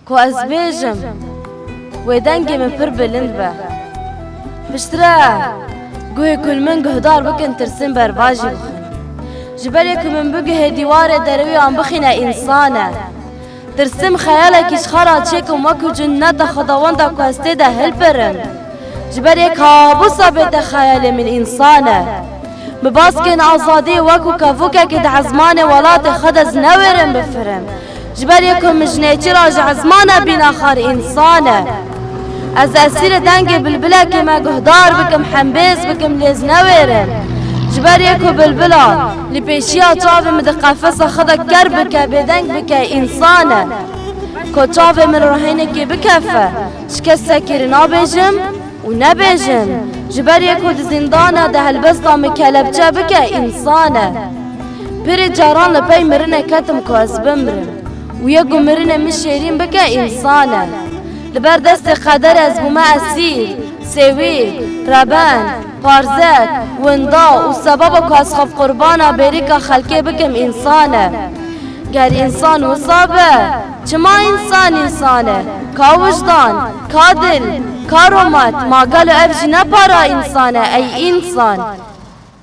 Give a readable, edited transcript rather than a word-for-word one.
کو از بیجم و دنگی من پر بلند به پشتره گوه کل من گهدار بکن ترسیم برواجی بخون جبالی که من بگه دیوار دروی آن بخینه انسانه ترسیم خیالکیش خرا چکم وکو جنت خداوانده که هسته ده هل پرم جبالی کابوسا بیت خیال من انسانه بباسکن آزادی وکو کفوکه که ده عزمان ولات خود از نورم بفرم جبالی که مجنیتی راج عزمانه بینا خار انسانه از اسیر دنگ بلبله که ما گهدار بکم حنبیز بکم لیز نورم جبالی که بلبله لپیشی چاوه مد قفص خدا کر بکه بدنگ بکه انسانه که چاوه من روحینه که بکفه شکسته کرنا بیجم و نبیجم جبالی که زندانه ده هلبستا مکلبچه بکه انسانه پیر جاران لپی مرنه کتم که از بمرم و یکو مرنه مشیرین بکه انسانه لبر دست قدر از بومه اسیر سوی، ربن، پارزک، وندا و سبب که از خوف قربانا بری که خلقه بکم انسانه گر انسان وصابه چما انسانه که وجدان، که دل، که رومت ما قالو افجی نپارا انسانه ای انسان